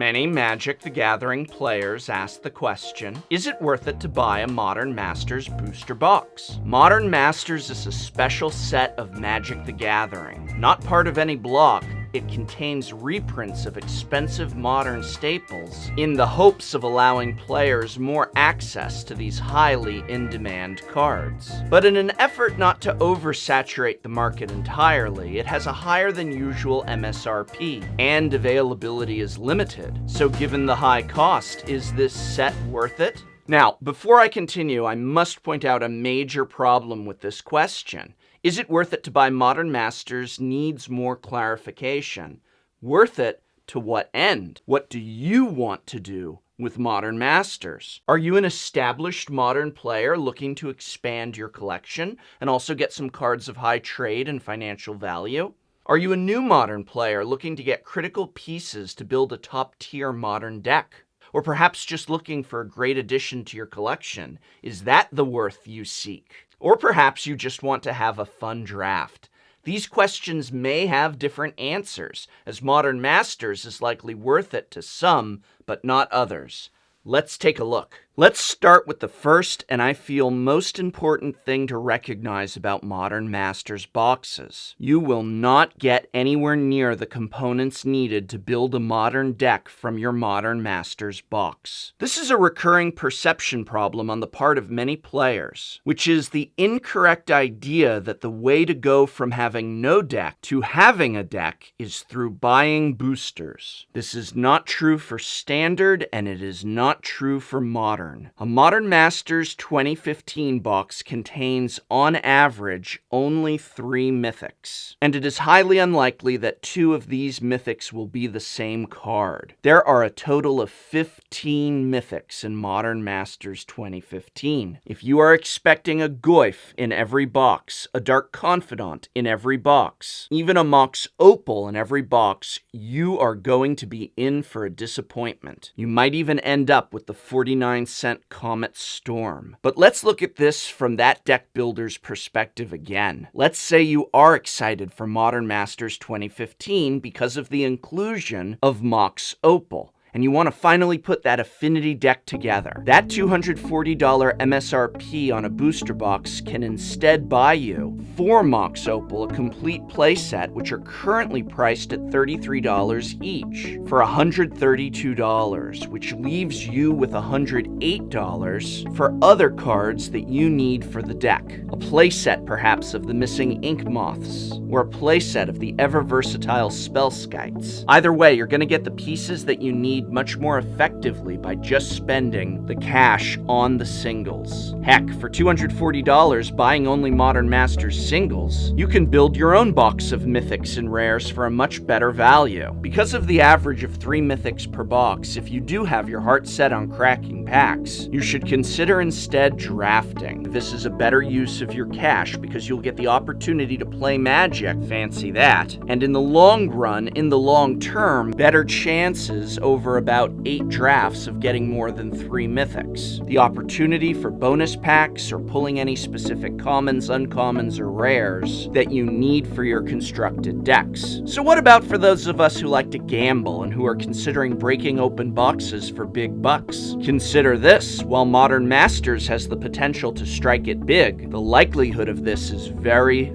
Many Magic the Gathering players ask the question, is it worth it to buy a Modern Masters booster box? Modern Masters is a special set of Magic the Gathering. Not part of any block, it contains reprints of expensive modern staples in the hopes of allowing players more access to these highly in-demand cards. But in an effort not to oversaturate the market entirely, it has a higher than usual MSRP, and availability is limited. So given the high cost, is this set worth it? Now, before I continue, I must point out a major problem with this question. Is it worth it to buy Modern Masters needs more clarification. Worth it to what end? What do you want to do with Modern Masters? Are you an established Modern player looking to expand your collection and also get some cards of high trade and financial value? Are you a new Modern player looking to get critical pieces to build a top-tier Modern deck? Or perhaps just looking for a great addition to your collection? Is that the worth you seek? Or perhaps you just want to have a fun draft. These questions may have different answers, as Modern Masters is likely worth it to some, but not others. Let's take a look. Let's start with the first and I feel most important thing to recognize about Modern Masters boxes. You will not get anywhere near the components needed to build a modern deck from your Modern Masters box. This is a recurring perception problem on the part of many players, which is the incorrect idea that the way to go from having no deck to having a deck is through buying boosters. This is not true for Standard, and it is not true for Modern. A Modern Masters 2015 box contains, on average, only 3 mythics, and it is highly unlikely that 2 of these mythics will be the same card. There are a total of 15 mythics in Modern Masters 2015. If you are expecting a Goyf in every box, a Dark Confidant in every box, even a Mox Opal in every box, you are going to be in for a disappointment. You might even end up with the 49-cent Comet Storm. But let's look at this from that deck builder's perspective again. Let's say you are excited for Modern Masters 2015 because of the inclusion of Mox Opal, and you want to finally put that affinity deck together. That $240 MSRP on a booster box can instead buy you 4 Mox Opal, a complete playset, which are currently priced at $33 each, for $132, which leaves you with $108 for other cards that you need for the deck. A playset perhaps of the missing Ink Moths, or a playset of the ever-versatile Spellskites. Either way, you're going to get the pieces that you need much more effectively by just spending the cash on the singles. Heck, for $240 buying only Modern Masters singles, you can build your own box of mythics and rares for a much better value. Because of the average of 3 mythics per box, if you do have your heart set on cracking packs, you should consider instead drafting. This is a better use of your cash because you'll get the opportunity to play Magic, fancy that, and in the long run, in the long term, better chances over about 8 drafts of getting more than 3 mythics. The opportunity for bonus packs or pulling any specific commons, uncommons, or rares that you need for your constructed decks. So what about for those of us who like to gamble and who are considering breaking open boxes for big bucks? Consider this. While Modern Masters has the potential to strike it big, the likelihood of this is very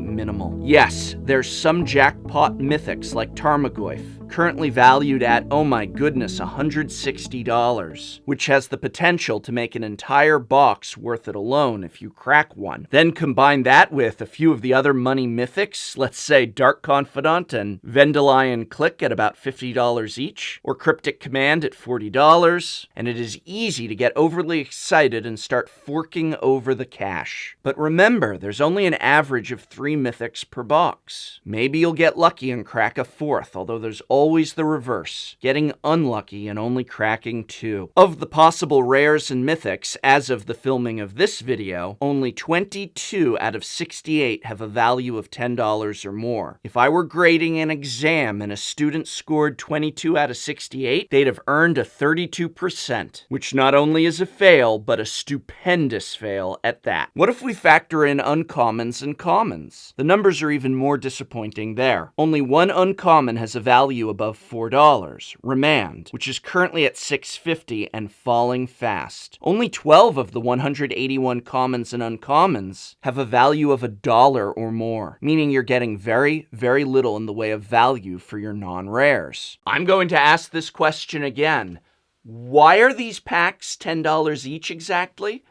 minimal. Yes, there's some jackpot mythics like Tarmogoyf, currently valued at, oh my goodness, $160, which has the potential to make an entire box worth it alone if you crack one. Then combine that with a few of the other money mythics, let's say Dark Confidant and Vendelion Click at about $50 each, or Cryptic Command at $40, and it is easy to get overly excited and start forking over the cash. But remember, there's only an average of 3 mythics per box. Maybe you'll get lucky and crack a 4th, although there's always the reverse, getting unlucky and only cracking 2. Of the possible rares and mythics, as of the filming of this video, only 22 out of 68 have a value of $10 or more. If I were grading an exam and a student scored 22 out of 68, they'd have earned a 32%, which not only is a fail, but a stupendous fail at that. What if we factor in uncommons and commons? The numbers are even more disappointing there. Only 1 uncommon has a value above $4. Remand, which is currently at $6.50 and falling fast. Only 12 of the 181 commons and uncommons have a value of $1 or more, meaning you're getting very, very little in the way of value for your non-rares. I'm going to ask this question again. Why are these packs $10 each exactly?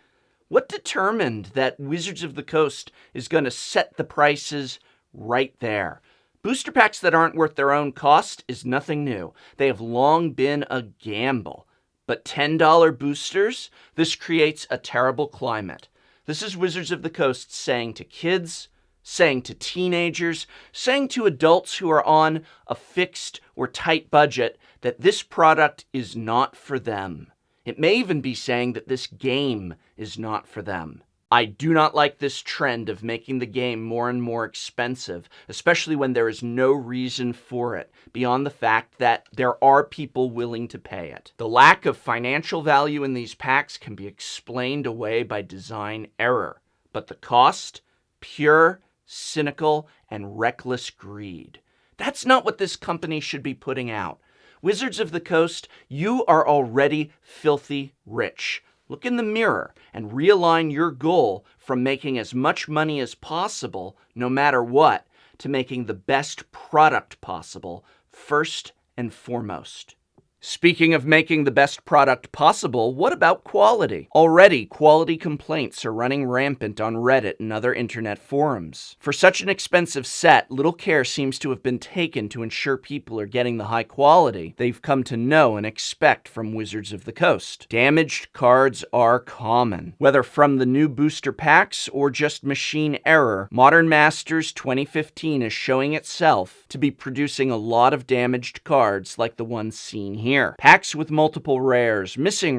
What determined that Wizards of the Coast is going to set the prices right there? Booster packs that aren't worth their own cost is nothing new. They have long been a gamble. But $10 boosters? This creates a terrible climate. This is Wizards of the Coast saying to kids, saying to teenagers, saying to adults who are on a fixed or tight budget that this product is not for them. It may even be saying that this game is not for them. I do not like this trend of making the game more and more expensive, especially when there is no reason for it, beyond the fact that there are people willing to pay it. The lack of financial value in these packs can be explained away by design error, but the cost? Pure, cynical, and reckless greed. That's not what this company should be putting out. Wizards of the Coast, you are already filthy rich. Look in the mirror and realign your goal from making as much money as possible, no matter what, to making the best product possible, first and foremost. Speaking of making the best product possible, what about quality? Already, quality complaints are running rampant on Reddit and other internet forums. For such an expensive set, little care seems to have been taken to ensure people are getting the high quality they've come to know and expect from Wizards of the Coast. Damaged cards are common. Whether from the new booster packs or just machine error, Modern Masters 2015 is showing itself to be producing a lot of damaged cards like the ones seen here. Packs with multiple rares, missing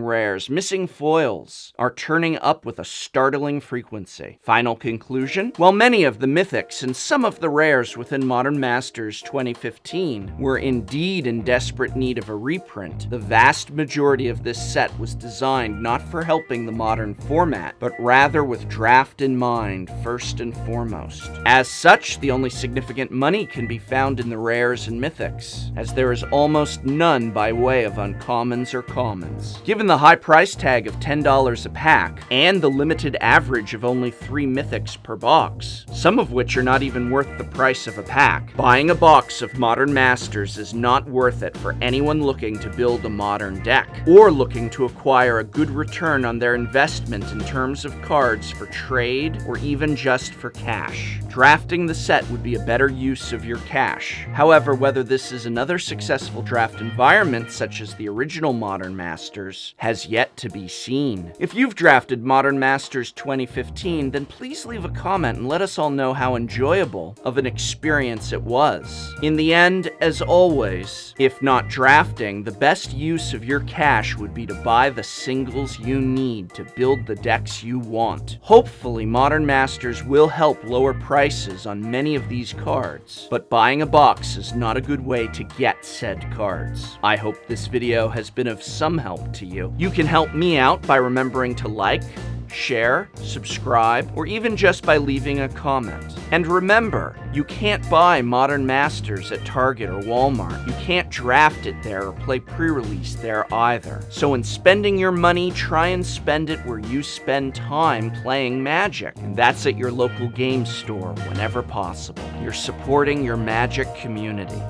foils are turning up with a startling frequency. Final conclusion? While many of the mythics and some of the rares within Modern Masters 2015 were indeed in desperate need of a reprint, the vast majority of this set was designed not for helping the modern format, but rather with draft in mind first and foremost. As such, the only significant money can be found in the rares and mythics, as there is almost none by way of uncommons or commons. Given the high price tag of $10 a pack, and the limited average of only 3 mythics per box, some of which are not even worth the price of a pack, buying a box of Modern Masters is not worth it for anyone looking to build a modern deck, or looking to acquire a good return on their investment in terms of cards for trade, or even just for cash. Drafting the set would be a better use of your cash. However, whether this is another successful draft environment such as the original Modern Masters has yet to be seen. If you've drafted Modern Masters 2015, then please leave a comment and let us all know how enjoyable of an experience it was. In the end, as always, if not drafting, the best use of your cash would be to buy the singles you need to build the decks you want. Hopefully, Modern Masters will help lower prices on many of these cards, but buying a box is not a good way to get said cards. I hope this video has been of some help to you. You can help me out by remembering to like, share, subscribe, or even just by leaving a comment. And remember, you can't buy Modern Masters at Target or Walmart. You can't draft it there or play pre-release there either. So when spending your money, try and spend it where you spend time playing Magic. And that's at your local game store whenever possible. You're supporting your Magic community.